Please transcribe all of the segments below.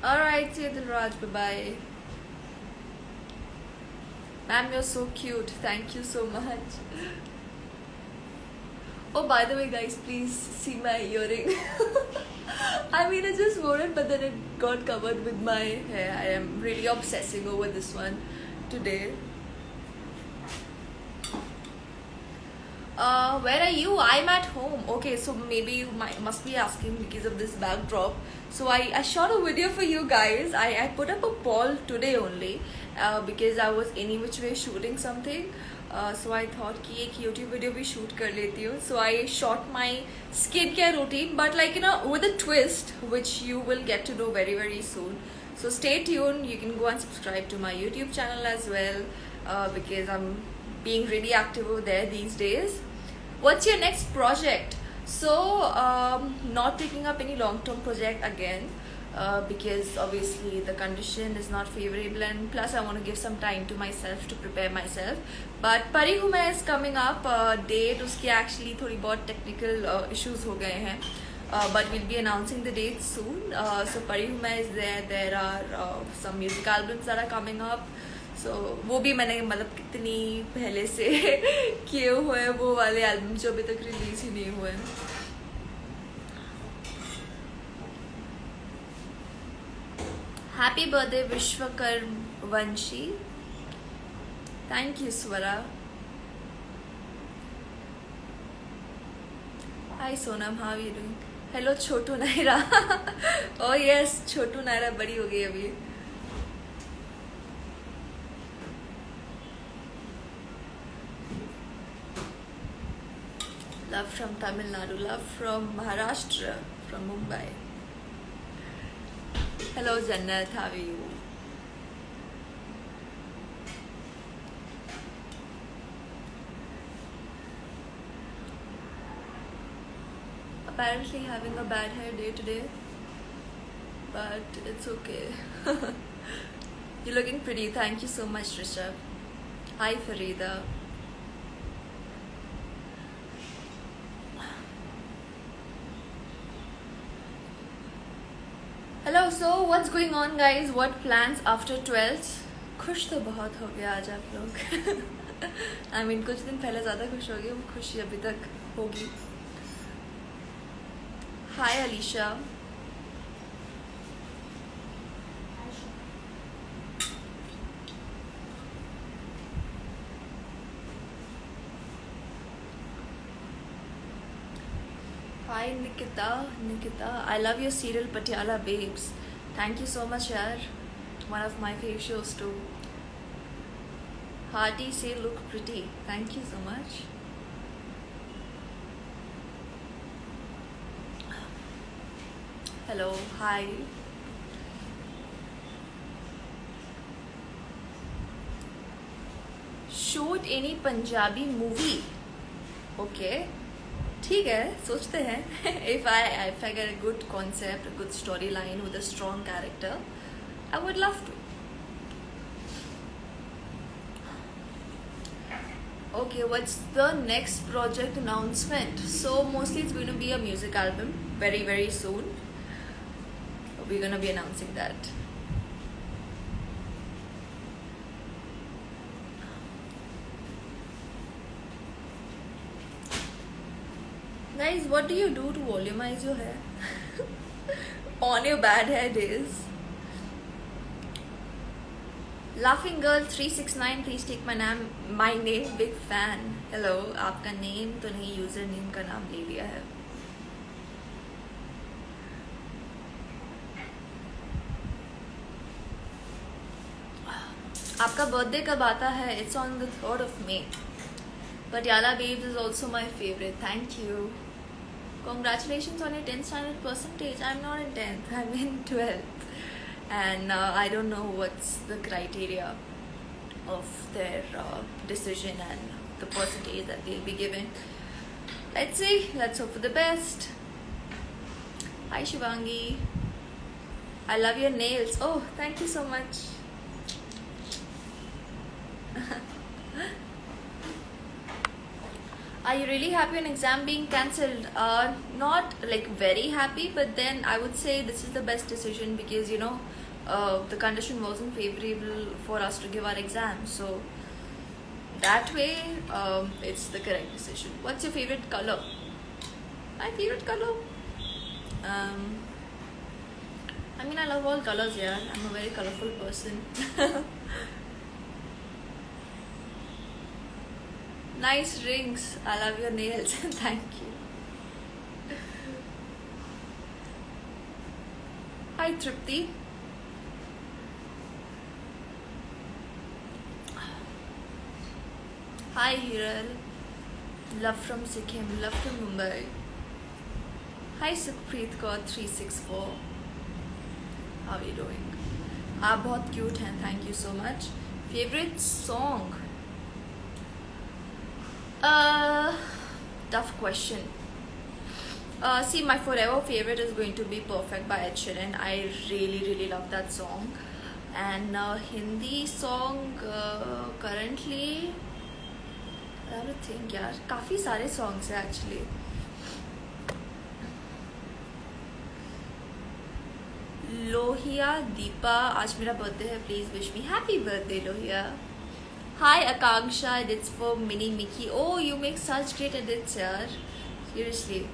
Alright, see you Dilraj, bye bye. Ma'am, you're so cute. Thank you so much. Oh, by the way, guys, please see my earring. I mean, I just wore it, but then it got covered with my hair. I am really obsessing over this one today. Where are you? I'm at home. Okay, so maybe you must be asking because of this backdrop. So I shot a video for you guys. I put up a poll today only because I was any which way shooting something. So I thought कि एक YouTube video भी shoot कर लेती हूँ. So I shot my skincare routine, but like with a twist, which you will get to know very very soon. So stay tuned. You can go and subscribe to my YouTube channel as well because I'm being really active over there these days. What's your next project? So not taking up any long-term project again because obviously the condition is not favorable, and plus I want to give some time to myself to prepare myself. But Pari Huma is coming up. Date उसकी actually थोड़ी बहुत technical issues हो गए हैं. But we'll be announcing the dates soon. So Pari Huma is there. There are some music albums that are coming up. So वो भी मैंने मतलब कितनी पहले से किए हुए हैं वो वाले एल्बम जो अभी तक रिलीज ही नहीं हुए हैं. Happy birthday Vishwakarma Banshi. Thank you Swara. Hi Sonam, how are you doing? Hello Chhotu Naira. Oh yes, छोटू नायरा बड़ी हो गई अभी. Love from Tamil Nadu, love from Maharashtra, from Mumbai. Hello Jannat, how are you? Apparently having a bad hair day today, but it's okay. You're looking pretty. Thank you so much, Rishabh. Hi Farida. Hello. So what's going on guys? What plans after 12th? खुश तो बहुत हो गया आज आप लोग. I mean कुछ दिन पहले ज़्यादा खुश हो गए, वो खुशी अभी तक होगी. हाय Alisha. Hi Nikita, I love your serial Patiala Babes. Thank you so much yaar. One of my favorite shows too. Hearty say look pretty. Thank you so much. Hello, hi. Shoot any Punjabi movie. Okay. ठीक है, सोचते हैं. if I get a good concept, a good storyline with a strong character, I would love to. Okay, what's the next project announcement? So mostly it's going to be a music album very very soon. We're going to be announcing that. Guys, what do you do to volumize your hair on your bad hair days? Laughing Girl 369, please take my name. Big fan. Hello, आपका name तो नहीं, user name का नाम ले लिया है. आपका birthday कब आता है? It's on the 3rd of May. Patiala Babes is also my favorite. Thank you. Congratulations on your 10th standard percentage. I'm not in 10th, I'm in 12th. And I don't know what's the criteria of their decision and the percentage that they'll be giving. Let's see. Let's hope for the best. Hi Shivangi. I love your nails. Oh, thank you so much. Are you really happy on exam being cancelled? Not like very happy, but then I would say this is the best decision because the condition wasn't favorable for us to give our exam. So that way, it's the correct decision. What's your favorite color? My favorite color? I mean, I love all colors, yeah. I'm a very colorful person. Nice rings. I love your nails. Thank you. Hi, Tripti. Hi, Hiral. Love from Sikkim. Love from Mumbai. Hi, Sukhpreet Kaur 364. How are you doing? आप बहुत cute हैं. Thank you so much. Favorite song? Tough question. See, my forever favorite is going to be Perfect by Ed Sheeran. I really love that song. And Hindi song currently, I have to think यार, काफ़ी सारे songs हैं actually. Lohia Deepa, आज मेरा birthday है, please wish me happy birthday Lohia. Hi Akanksha, edits for Mini Mickey. Oh, you make such great edits, yaar. Seriously.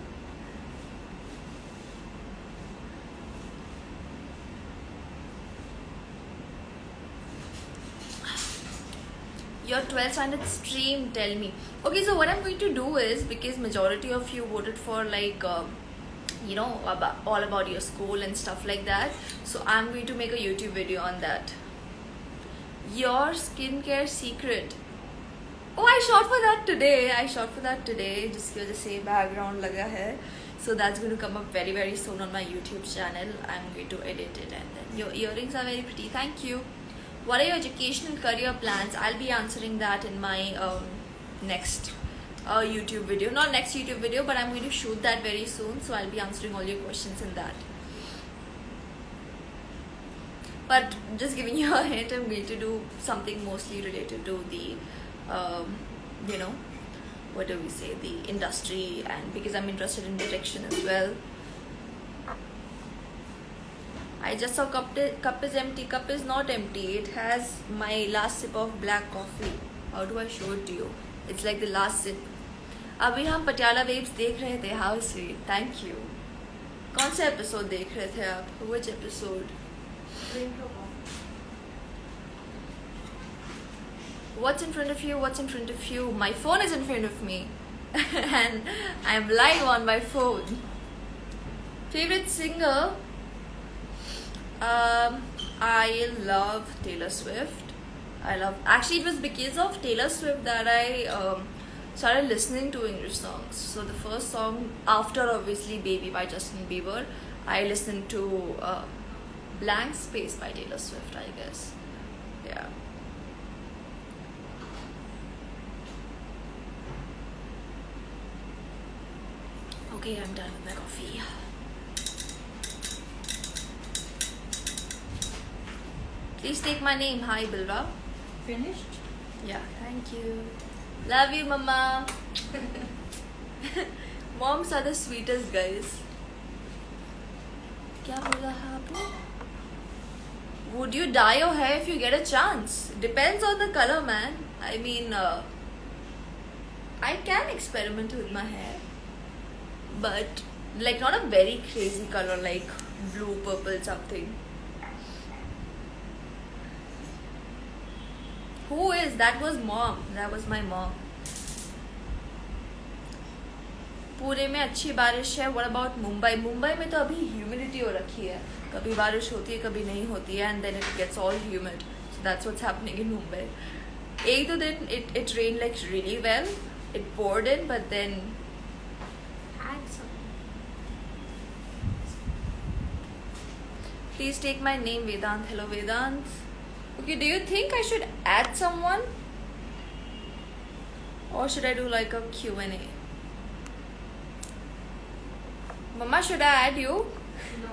Your 12th standard stream, tell me. Okay, so what I'm going to do is, because majority of you voted for like all about your school and stuff like that, so I'm going to make a YouTube video on that. Your skincare secret. Oh, I shot for that today. जिसकी वजह से background लगा है. So that's going to come up very soon on my YouTube channel. I'm going to edit it, and then your earrings are very pretty. Thank you. What are your educational career plans? I'll be answering that in my next YouTube video. Not next YouTube video, but I'm going to shoot that very soon. So I'll be answering all your questions in that. But just giving you a hint, I'm going to do something mostly related to the, what do we say, the industry, and because I'm interested in direction as well. I just saw cup is empty. Cup is not empty. It has my last sip of black coffee. How do I show it to you? It's like the last sip. अभी हम Patiala waves देख रहे थे. How sweet. Thank you. कौन से episode देख रहे थे आप? Which episode? What's in front of you? What's in front of you? My phone is in front of me. And I'm live on my phone. Favorite singer? I love Taylor Swift. Actually, it was because of Taylor Swift that I started listening to English songs. So the first song, after obviously Baby by Justin Bieber, I listened to Blank Space by Taylor Swift, I guess. Yeah. Okay, I'm done with my coffee. Please take my name. Hi, Bilra. Finished? Yeah, thank you. Love you, Mama. Moms are the sweetest, guys. क्या बोला है आपने? Would you dye your hair if you get a chance? Depends on the color, man. I mean, I can experiment with my hair, but like not a very crazy color like blue, purple, something. Who is? That was mom. That was my mom. पूरे में अच्छी बारिश है. What about Mumbai? Mumbai में तो अभी humidity हो रखी है. कभी बारिश होती है, कभी नहीं होती है, and then it gets all humid. So that's what's happening in Mumbai. एक दो दिन it rained like really well. It poured in, but then had some. Please take my name, Vedant. Hello, Vedant. Okay, do you think I should add someone? Or should I do like a Q&A? Mama, should I add you? No.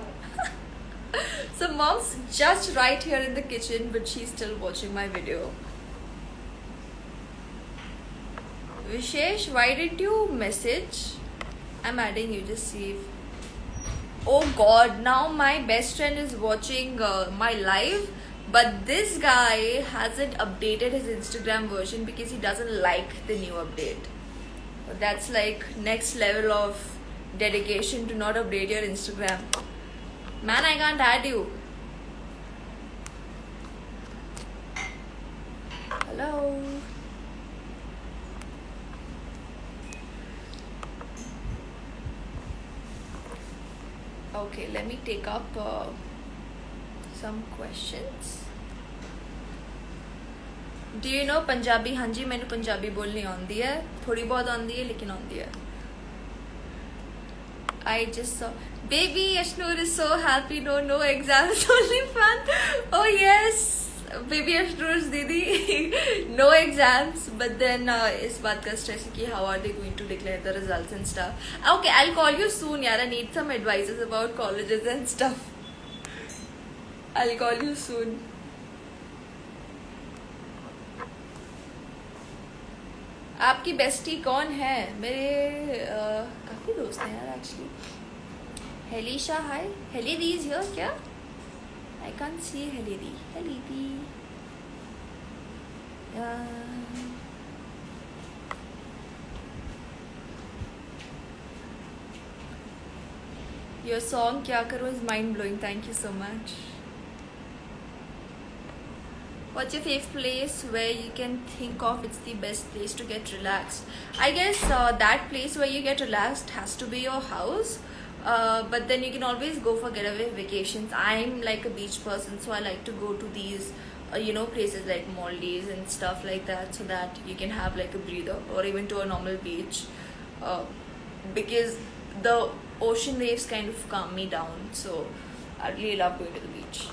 So mom's just right here in the kitchen, but she's still watching my video. Vishesh, why didn't you message? I'm adding you, just see if. Oh god, now my best friend is watching my live, but this guy hasn't updated his Instagram version because he doesn't like the new update. That's like next level of dedication to not update your Instagram. Man, I can't add you. Hello. Okay, let me take up some questions. Do you know Punjabi? हाँ जी, मैंने पंजाबी बोलनी आती है, थोड़ी बहुत आती है लेकिन आती है. I just saw baby Ashnur is so happy. No exams, only fun. Oh yes, baby Ashnur's didi. No exams, but then इस बात का stress है कि how are they going to declare the results and stuff. Okay, I'll call you soon यार. I need some advices about colleges and stuff. I'll call you soon. आपकी bestie कौन है? मेरे काफ़ी दोस्त हैं यार एक्चुअली. हेलीशा हाय. हेलीदी इज हियर क्या? I can't see हेलीदी. हेलीदी your song क्या करो is mind blowing. Thank you so much. What's your favorite place where you can think of it's the best place to get relaxed? I guess that place where you get relaxed has to be your house. But then you can always go for getaway vacations. I'm like a beach person, so I like to go to these, places like Maldives and stuff like that, so that you can have like a breather, or even to a normal beach, because the ocean waves kind of calm me down. So I really love going to the beach.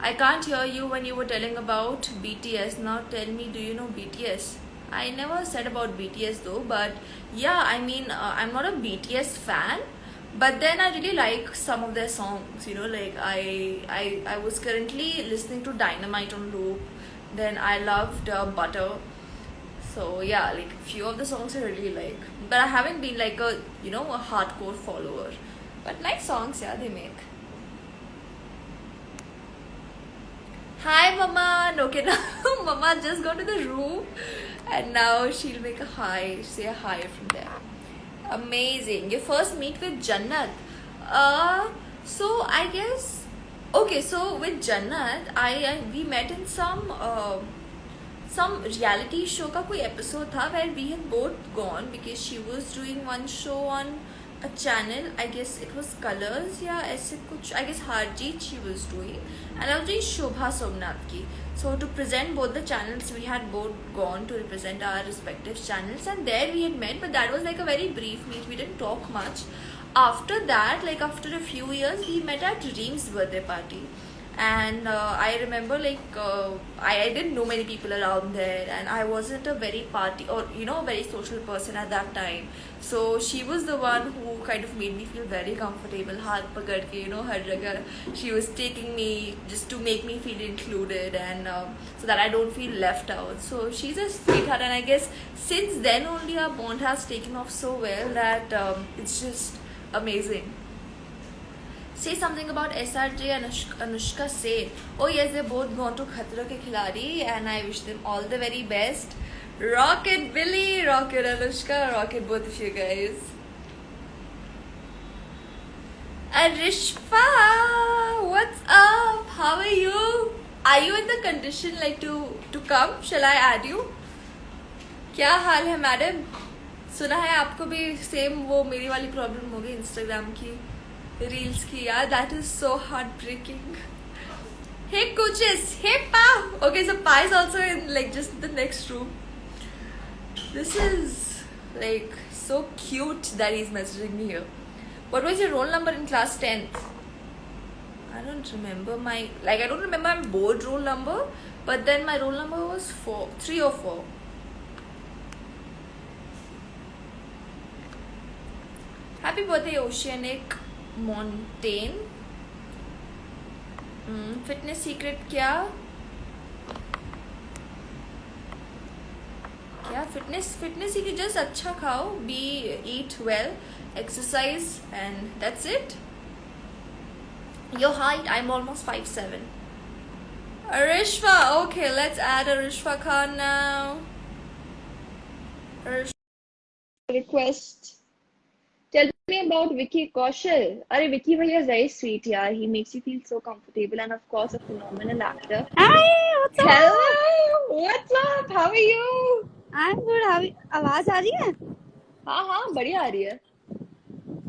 I can't hear you when you were telling about BTS. Now tell me, do you know BTS? I never said about BTS though, but yeah, I mean, I'm not a BTS fan, but then I really like some of their songs. Like I was currently listening to Dynamite on loop. Then I loved Butter. So yeah, like few of the songs I really like, but I haven't been like a a hardcore follower. But nice songs, yeah, they make. Hi mama. Okay, now mama just go to the room and now she'll make a hi, say a hi from there. Amazing. Your first meet with Jannat. So I guess okay, so with Jannat we met in some reality show का कोई episode था where we had both gone because she was doing one show on a channel. I guess it was Colors या ऐसे कुछ. I guess Harjeet she was doing, and I was doing Shobha Somnath की. So to present both the channels, we had both gone to represent our respective channels, and there we had met, but that was like a very brief meet. We didn't talk much. After that, like after a few years, we met at Reem's birthday party. And I remember like I didn't know many people around there, and I wasn't a very party or very social person at that time. So she was the one who kind of made me feel very comfortable. Haath pakad ke, har jagah she was taking me just to make me feel included, and so that I don't feel left out. So she's a sweetheart, and I guess since then only our bond has taken off so well that it's just amazing. Say something about SRJ and Anushka Sen. Oh yes, they both gone to Khatra Ke Khiladi, and I wish them all the very best. Rocket Billy, Rocket Anushka, Rocket both of you guys. Arishfa, what's up? How are you? Are you in the condition like to come? Shall I add you? क्या हाल है madam? सुना है आपको भी same वो मेरी वाली problem हो गई इंस्टाग्राम की रील्स की यार. That is so heartbreaking. Hey coaches, hey Pa. Okay, so Pa is also in like just the next room. This is like so cute that he's messaging me here. What was your roll number in class 10th? I don't remember my I don't remember my board roll number, but then my roll number was 3 or 4. Happy birthday Oceanic Montaigne. Fitness secret क्या Yeah, fitness ही कि just अच्छा खाओ, eat well, exercise, and that's it. Your height, I'm almost 5'7". Arishva, okay, let's add Arishva Khan now. Arishva. Request. Tell me about Vicky Kaushal. Arey, Vicky bhaiya is very sweet, yaar. He makes you feel so comfortable and of course a phenomenal actor. Hi, what's up? Hello, what's up? How are you? I'm good. How आवाज आ रही है? हाँ हाँ बढ़िया आ रही है.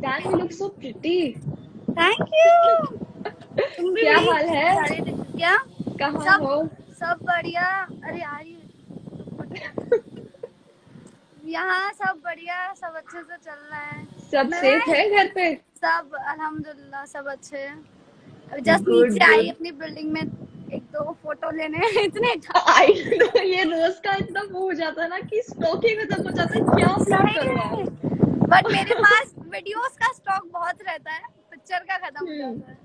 Dan, you look so pretty. Thank you. तुम भी क्या बड़ी हाल है? सारी क्या? कहाँ सब हो? सब बढ़िया. अरे यार यहाँ सब बढ़िया, सब अच्छे से चल रहा है. सब सेफ है घर पे? सब अल्हम्दुलिल्लाह सब अच्छे हैं. अभी जस्ट Good, नीचे आई good. अपनी बिल्डिंग में एक दो फोटो लेने इतने I know, ये रोज का इतना वो हो जाता है ना कि स्टॉक ही खत्म हो जाता है. क्या अपलोड करूँ आप? बट मेरे पास वीडियोस का स्टॉक बहुत रहता है, पिक्चर का खत्म हो जाता है.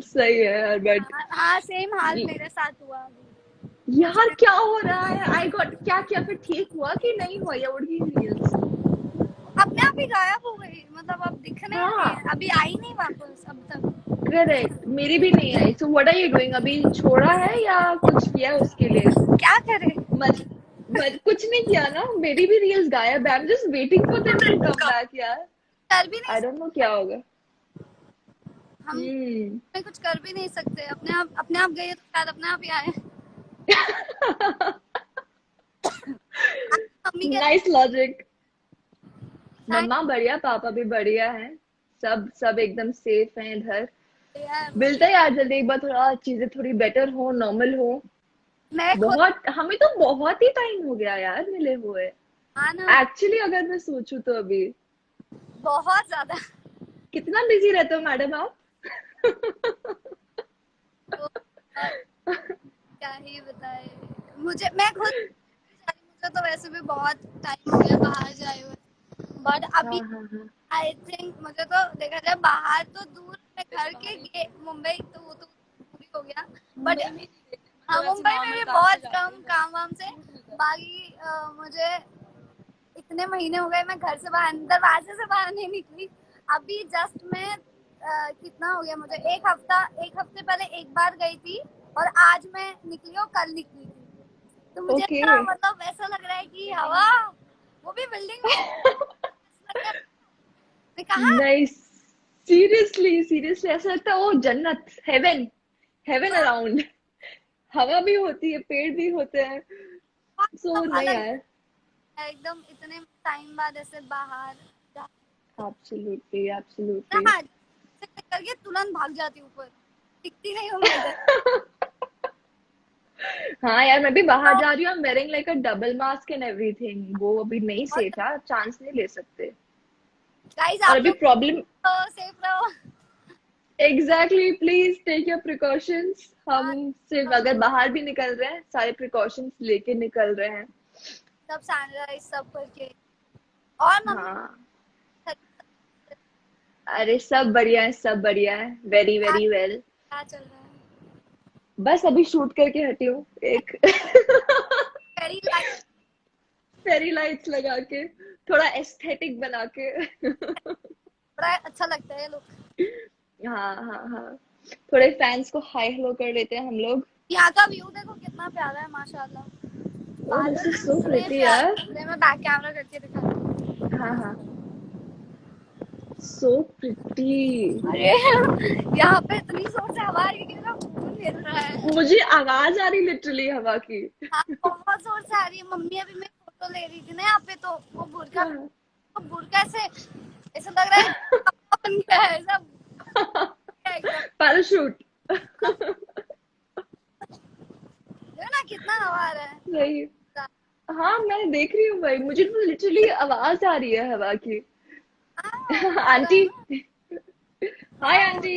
सही है यार. बट हाँ सेम हाल मेरे साथ हुआ अभी. यार क्या हो रहा है? आई गॉट क्या क्या फिर ठीक हुआ कि नहीं हुआ? ये उड़ गई रील्स. अपने आप ही गायब हो गई, मतलब अब दिखने ही नहीं है. अभी आई नहीं वापस अब तक. करेक्ट, मेरी भी नहीं आई. So what are you doing? अभी छोड़ा है या कुछ किया उसके लिए? क्या करे? मत कुछ नहीं किया ना. मेरी भी रील्स गायब है. I am just waiting for them to come back यार. कर भी नहीं आई डोंट नो क्या होगा. हम कुछ कर भी नहीं सकते. अपने आप गए तो शायद अपने आप ही आए. मम्मी के नाइस लॉजिक. मम्मा बढ़िया, पापा भी बढ़िया हैं. सब एकदम सेफ हैं इधर. मिलते हैं यार जल्दी एक बार. थोड़ा चीजें थोड़ी बेटर हो, नॉर्मल हो. मैं खुद बहुत हमें तो बहुत ही टाइम हो गया यार मिले हुए. हाँ ना, एक्चुअली अगर मैं सोचूं तो अभी बहुत ज्यादा. कितना बिजी रहते हो मैडम आप? तो, क्या ही बताए. मैं खुद मुझे तो वैसे भी बहुत टाइम हो गया बाहर जाए हुए. बट अभी आई थिंक मुझे तो देखा जाए बाहर तो दूर में घर के मुंबई तो वो तो पूरी हो गया. बट हाँ मुंबई में भी बहुत कम काम वाम से. बाकी मुझे इतने महीने हो गए मैं घर से बाहर दरवाजे से बाहर नहीं निकली. अभी जस्ट मैं कितना हो गया मुझे, एक हफ्ते पहले एक बार गई थी और आज मैं निकली और कल निकली थी. तो मुझे Okay. ना मतलब ऐसा लग रहा है कि हवा वो भी बिल्डिंग में. मैं कहा नाइस. सीरियसली ऐसा लगता है वो जन्नत, हेवन अराउंड. हवा भी होती है, पेड़ भी होते हैं. सो नहीं यार. एकदम इतने टाइम बाद ऐसे बाहर एब्सोल्युटली ना करके तुरंत भाग जाती हूँ ऊपर. दिखती नहीं हूँ मैं इधर. हाँ यार मैं भी बाहर जा रही हूँ. I'm wearing like a double mask and everything. वो अभी नहीं सेफ है, चांस नहीं ले सकते. गाइस और आप अभी लोग प्रॉब्लम सेफ रहो. Exactly. Please take your precautions. हम सिर्फ अगर बाहर भी निकल रहे हैं सारे प्रिकॉशंस लेके निकल रहे हैं. सब सैनिटाइज सब करके. और मम्मी हाँ अरे सब बढ़िया है. Very very well. क्या चल रहा है? बस अभी शूट करके हटी हूँ एक फेरी लाइट फेरी लाइट्स लगा के, थोड़ा एस्थेटिक बना के. बड़ा अच्छा लगता है ये लोग. हाँ. थोड़े फैंस को हाय हेलो कर लेते हैं हम लोग. यहाँ का व्यू देखो कितना प्यारा है माशाल्लाह. Oh, this is so pretty यार. मैं बैक कैमरा करके दिखा. हाँ. So pretty. अरे यहाँ पे इतनी जोर से हवा आ रही है कि मेरा खून हिल रहा है. मुझे आवाज आ रही लिटरली हवा की. हाँ, बहुत जोर से आ रही है. मम्मी अभी मैं फोटो ले रही थी ना यहाँ पे, तो वो बुर्का ऐसे लग रहा है बन गया है सब. पैराशूट. ना कितना हवा आ रहा है. सही. हाँ मैं देख रही हूँ भाई. मुझे तो लिटरली आवाज आ रही है हवा की. आंटी. Hi aunty.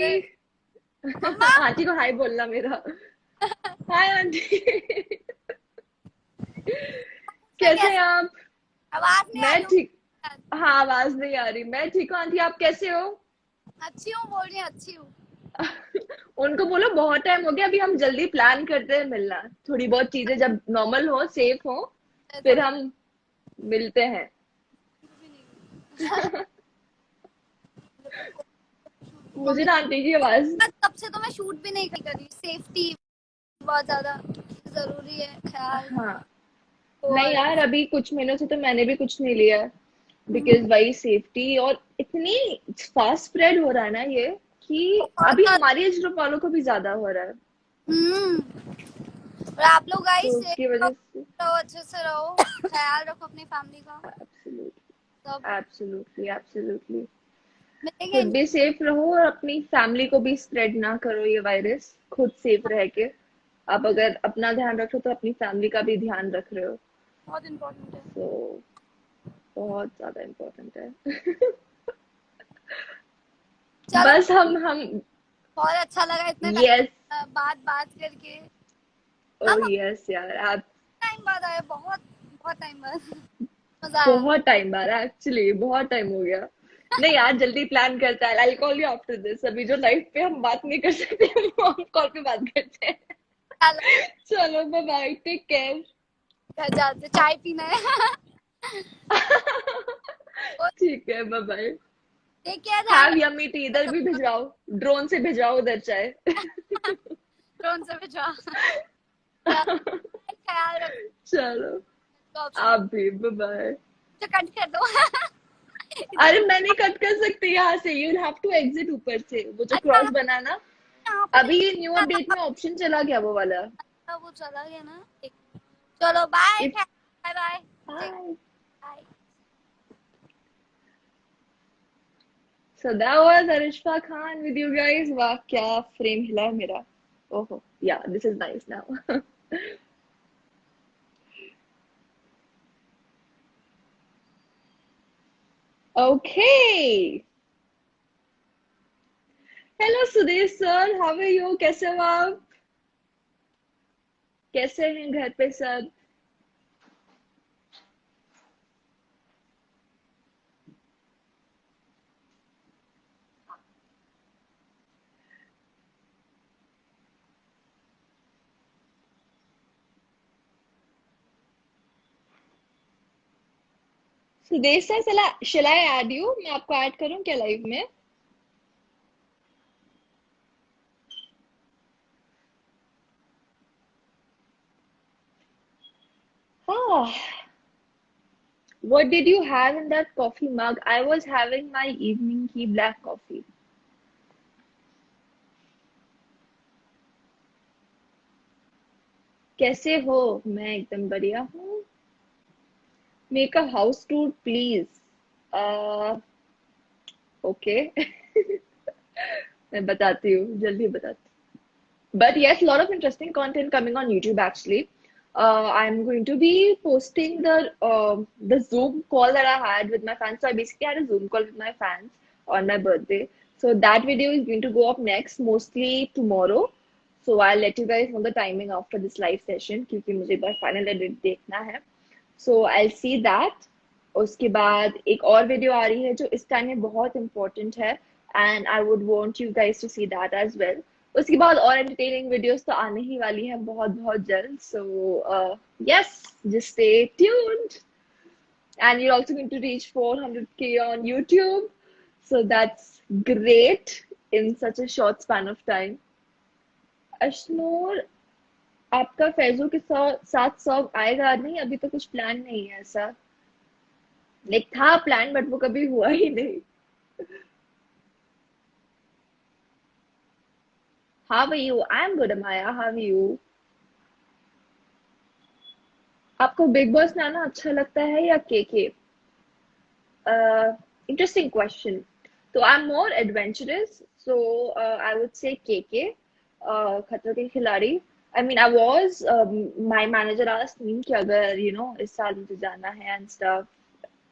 आंटी को हाय बोलना मेरा. Hi aunty. कैसे हैं आप? आवाज नहीं आ मैं रही. ठीक. हाँ आवाज नहीं आ रही. मैं ठीक हूँ आंटी. आप कैसे हो? अच्छी हूँ बोल रही. अच्छी हूँ. उनको बोलो बहुत टाइम हो गया. अभी हम जल्दी प्लान करते हैं मिलना. थोड़ी बहुत चीजें जब नॉर्मल हो, सेफ हो, फिर हम मिलते हैं। भी नहीं। मुझे ना आंटी की आवाज। तब से तो मैं शूट भी नहीं करी। सेफ्टी बहुत ज्यादा जरूरी है, ख्याल। हाँ नहीं और यार, अभी कुछ महीनों से तो मैंने भी कुछ नहीं लिया है, बिकॉज भाई सेफ्टी, और इतनी फास्ट स्प्रेड हो रहा है ना ये, कि बहुत अभी ज्यादा। हमारी एज ग्रुप वालों को भी ज्यादा हो रहा है। हम्म। और आप लोग गाइस तो सेफ उसकी वजह से रहो, अच्छे से रहो, ख्याल रखो अपनी फैमिली का। सब एब्सोल्युटली एब्सोल्युटली एब्सोल्युटली। मिलेंगे। खुद भी सेफ रहो और अपनी फैमिली को भी स्प्रेड ना करो ये वायरस, खुद सेफ रह के। आप अगर अपना ध्यान रखो तो अपनी फैमिली का भी ध्यान रख रहे हो। बहुत इम्पोर्टेंट है। तो बहुत ज्यादा इम्पोर्टेंट है। चलो, बस हम बहुत अच्छा लगा इतने यस, टाइम बाद बात करके। ओ हम यस यार, आप टाइम बाद आए, बहुत बहुत टाइम बाद। मजा आया। बहुत टाइम बाद, एक्चुअली बहुत टाइम हो गया। नहीं यार, जल्दी प्लान करता है। I call you after this. अभी जो लाइफ पे हम बात नहीं कर सकते वो हम कॉल पे बात करते हैं। चलो, चलो बाय बाय, टेक केयर। घर जाते चाय पीना है। ठीक है, बाय बाय। ठीक है, ध्यान हैव यम्मी टी, इधर भी रखो। भिजवाओ, ड्रोन से भिजवाओ उधर चाय। ड्रोन से भिजवा। ख्याल चलो, रखो। ऑप्शन आप भी बाय बाय। तो कट कर दो। इधर अरे मैं नहीं कट कर सकती यहाँ से, यू हैव टू एग्जिट ऊपर से, वो जो अच्छा, क्रॉस बना ना। यहाँ पे अभी ये न्यू अपडेट में ऑप्शन चला गया वो वाला। वो चला गया ना। चलो bye, if bye bye. Hi, bye. so that was Arishfa Khan with you guys. वाह क्या फ्रेम हिला है मेरा। ओहो, yeah, this is nice now. Okay. Hello Sudesh sir, how are you, कैसे हो आप? कैसे हैं घर पे सब? सुदेश सर, चला शैल आई ऐड यू, मैं आपको ऐड करूं क्या लाइव में? हाँ, what did you have in that coffee mug? I was having my evening tea black coffee. कैसे हो? मैं एकदम बढ़िया हूँ। Make a house tour please. Okay. मैं बताती हूँ, जल्दी बताती हूँ। But yes, a lot of interesting content coming on YouTube actually. I'm going to be posting the Zoom call that I had with my fans. So I basically had a Zoom call with my fans on my birthday. So that video is going to go up next, mostly tomorrow. So I'll let you guys know the timing after this live session क्योंकि मुझे एक बार final edit देखना है. So I'll see that. उसके बाद एक और video आ रही है जो इस टाइम में बहुत इम्पोर्टेंट है, and I would want you guys to see that as well. उसके बाद और एंटरटेनिंग वीडियोस तो आने ही वाली हैं बहुत बहुत जल्द. So yes, just stay tuned, and you're also going to reach 400k on YouTube. So that's great in such a short span of time. Ashnoor, आपका फैजों के साथ सॉन्ग आएगा? नहीं, अभी तो कुछ प्लान नहीं है ऐसा. लाइक था प्लान, बट वो कभी हुआ ही नहीं. How are you? I'm good, Amaya. How are you? आपको बिग बॉस में आना अच्छा लगता है या के? Interesting question. So I'm more adventurous. So I would say KK, खतरों के खिलाड़ी. I mean, I was my manager asked me कि अगर इस साल मुझे जाना है and stuff,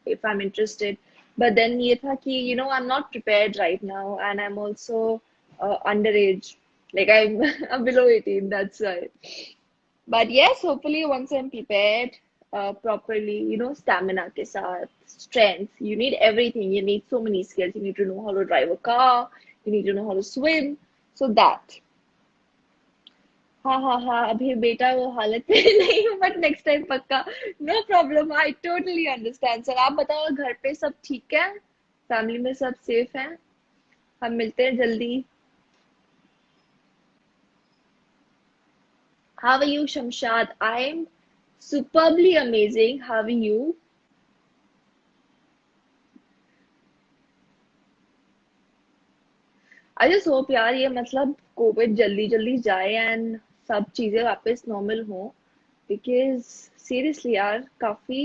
if I'm interested. But then ये था कि I'm not prepared right now, and I'm also underage. Like I'm I'm below 18. That's why. But yes, hopefully once I'm prepared properly, stamina के साथ, strength, you need everything. You need so many skills. You need to know how to drive a car. You need to know how to swim. So that. हाँ हाँ हाँ, अभी बेटा वो हालत में नहीं हूँ, बट नेक्स्ट टाइम पक्का। No problem, I totally understand sir. आप बताओ घर पे सब ठीक है? फैमिली में सब सेफ हैं? हम मिलते हैं जल्दी। How are you, Shamshad? I'm superbly amazing. How are you? I just hope यार ये मतलब कोविड जल्दी जल्दी जाए एंड सब चीजें वापस नॉर्मल हो, बिकॉज सीरियसली यार काफी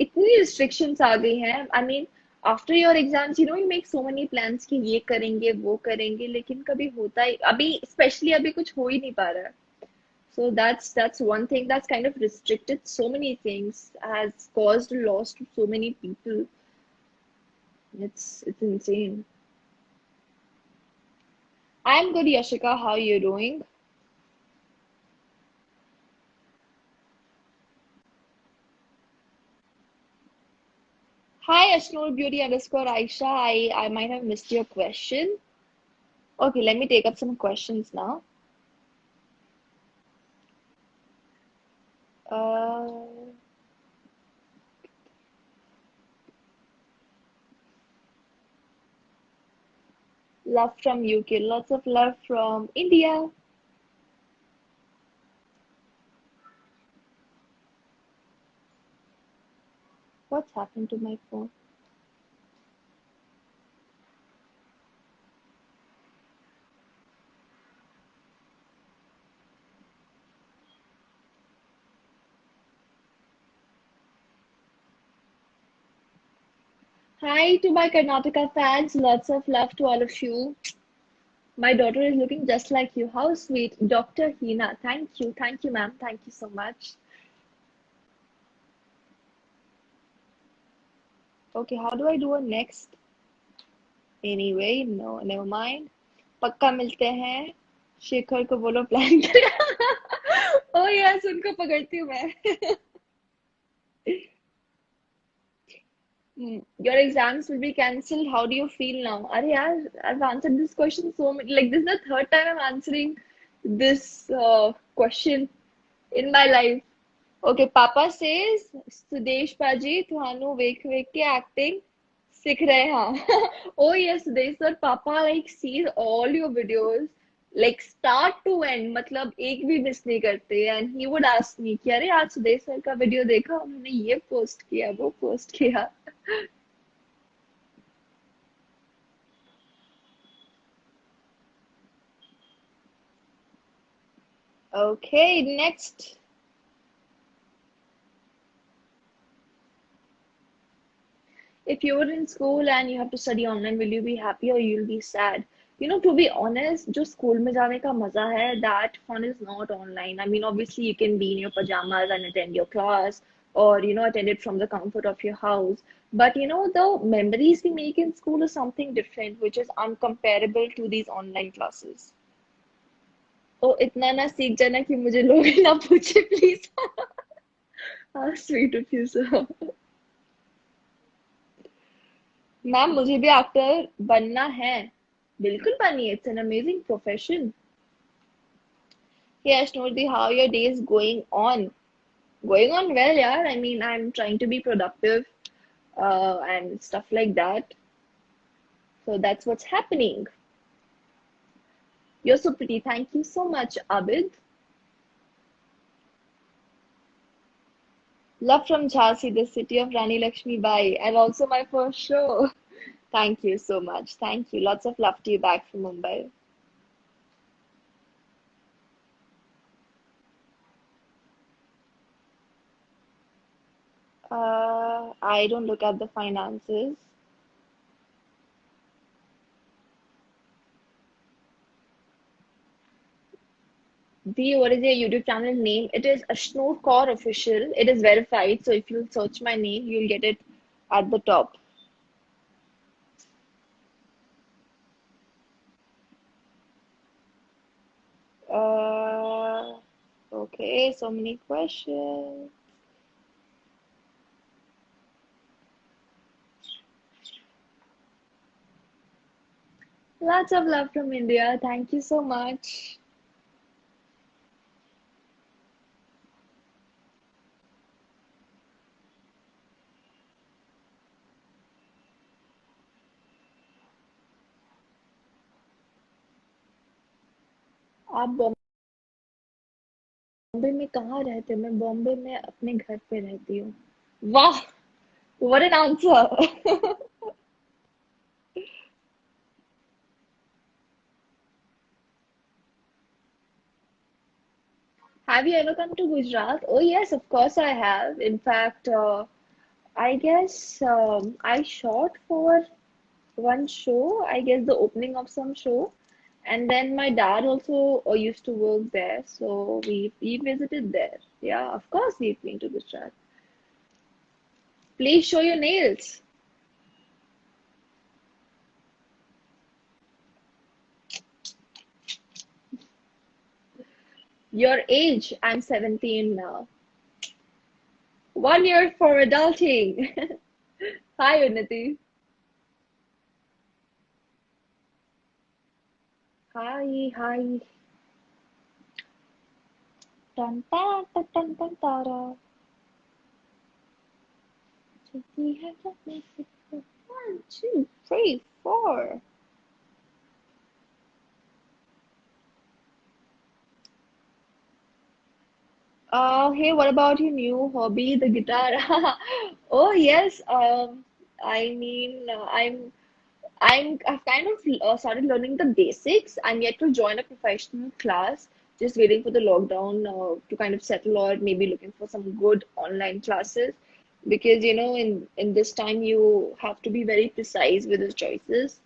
इतनी रिस्ट्रिक्शंस आ गई हैं। I mean after your exams you make so many plans कि ये करेंगे वो करेंगे, लेकिन कभी होता ही अभी स्पेशली अभी कुछ हो ही नहीं पा रहा है। So that's one thing that's kind of restricted so many things, has caused loss to so many people. It's insane. I'm good, Yashika. How are you doing? Hi, Ashnur Beauty underscore Aisha. I might have missed your question. Okay, let me take up some questions now. Uh, love from UK. Lots of love from India. What's happened to my phone? Hi to my Karnataka fans. Lots of love to all of you. My daughter is looking just like you. How sweet. Dr. Hina. Thank you. Thank you, ma'am. Thank you so much. Okay, how do I do a next? Anyway, no, never mind. पक्का मिलते हैं। शेखर को बोलो plan करेगा। ओ yes, उनको पकड़ती हूँ मैं। Your exams will be cancelled. How do you feel now? अरे यार, I've answered this question so many. Like this is the third time I'm answering this question in my life. Okay, Papa says, Sudesh Paji, ਤੁਹਾਨੂੰ ਵੇਖ ਵੇਖ ਕੇ acting ਸਿੱਖ ਰਹੇ ਹਾਂ। Oh yes, Sudesh sir, Papa like sees all your videos, like start to end, मतलब एक भी miss नहीं करते। And he would ask me कि अरे आज सुदेश सर का वीडियो देखा, उन्होंने ये पोस्ट किया वो पोस्ट किया। Okay, next. If you were in school and you have to study online, will you be happy or you'll be sad? To be honest, जो school में जाने का मजा है, that fun is not online. I mean, obviously you can be in your pajamas and attend your class, or attend it from the comfort of your house. But the memories we make in school is something different, which is uncomparable to these online classes. Oh, इतना ना सीख जाना कि मुझे लोग ना पूछे please. How sweet of you, sir. Ma'am मुझे भी एक्टर बनना है। बिल्कुल बनिए, it's an amazing profession. Hey Ashnurdi, how your day is going on? Going on well, yeah. I mean, I'm trying to be productive and stuff like that. So that's what's happening. You're so pretty. Thank you so much, Abid. Love from Jhansi, the city of Rani Lakshmi Bai, and also my first show. Thank you so much. Thank you. Lots of love to you back from Mumbai. I don't look at the finances. What is your YouTube channel name? It is Ashnur Kaur Official. It is verified, so if you search my name, you'll get it at the top. Uh, okay, so many questions. Lots of love from India. Thank you so much. आप बॉम्बे में कहाँ रहते हो? मैं बॉम्बे में अपने घर पे रहती हूँ। वाह, what an answer. Have you ever come to Gujarat? Oh yes, of course I have. In fact, I guess I shot for one show, I guess the opening of some show. And then my dad also used to work there, so we visited there. Yeah, of course we've been to Gujarat. Please show your nails. Your age, I'm 17 now. 1 year for adulting. Hi, Unnati. Hi, hi. Tan tan tan tan tan tara. We have to make it. 1, 2, 3, 4. Hey, what about your new hobby, the guitar? Oh yes. I mean, I've kind of started learning the basics. I'm yet to join a professional class. Just waiting for the lockdown to kind of settle, or maybe looking for some good online classes. Because in this time you have to be very precise with the choices.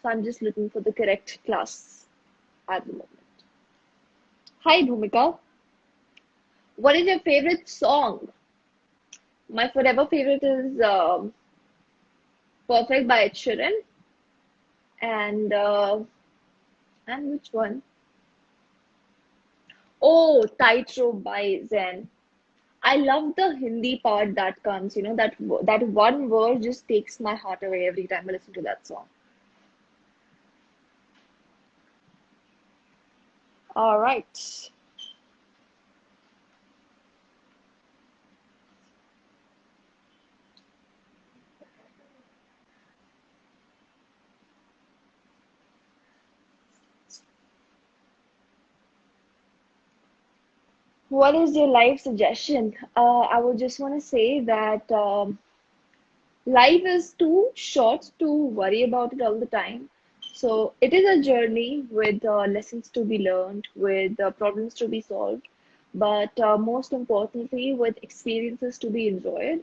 So I'm just looking for the correct class at the moment. Hi, Bhumika. What is your favorite song? My forever favorite is Perfect by Ed Sheeran, and which one? Oh, Tightrope by Zen. I love the Hindi part that comes, that one word just takes my heart away every time I listen to that song. All right. What is your life suggestion? I would just want to say that life is too short to worry about it all the time. So it is a journey with lessons to be learned, with problems to be solved, but most importantly, with experiences to be enjoyed.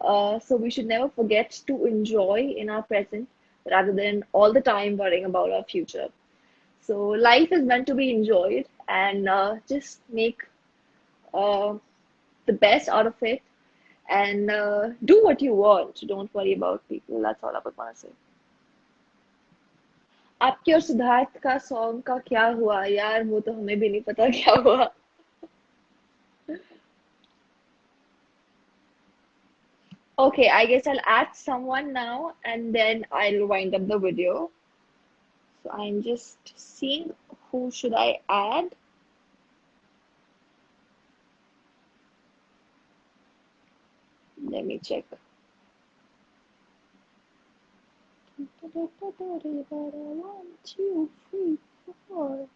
So we should never forget to enjoy in our present rather than all the time worrying about our future. So life is meant to be enjoyed, and just make uh, the best out of it, and do what you want. Don't worry about people. That's all I would want to say. आपके और सिद्धार्थ का song का क्या हुआ यार? वो तो हमें भी नहीं पता क्या हुआ. Okay, I guess I'll add someone now and then I'll wind up the video. So I'm just seeing who should I add. Let me check. One, two, three, four.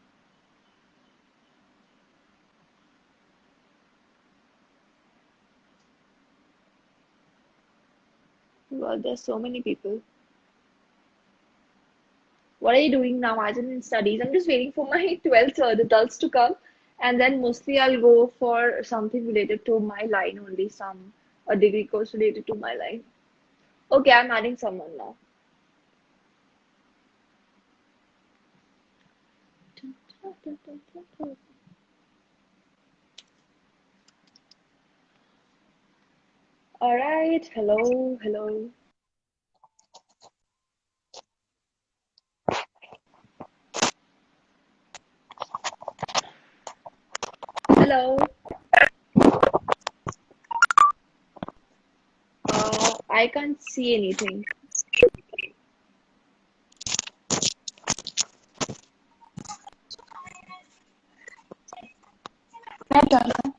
Well, there's so many people. What are you doing now? As in studies? I'm just waiting for my 12th results to come, and then mostly I'll go for something related to my line only, some a degree course related to my line. Okay, I'm adding someone now. All right, hello, hello, hello. I can't see anything. मैं डाल रहा हूँ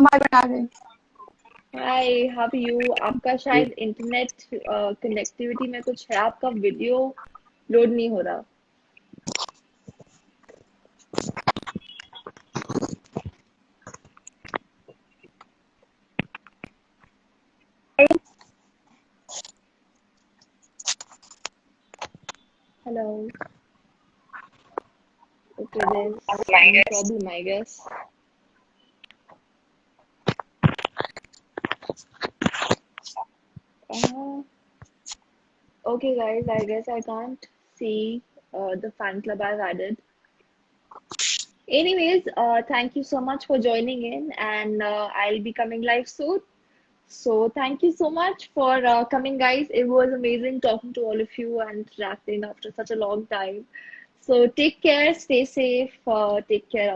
मैं बता रही हाय, how are you? आपका शायद internet connectivity में कुछ है, आपका वीडियो लोड नहीं हो रहा. Hello. Okay, there's some problem, I guess. Uh, okay, guys, I guess I can't see the fan club I've added. Anyways, thank you so much for joining in, and I'll be coming live soon. So thank you so much for coming, guys. It was amazing talking to all of you and interacting after such a long time. So take care, stay safe, take care.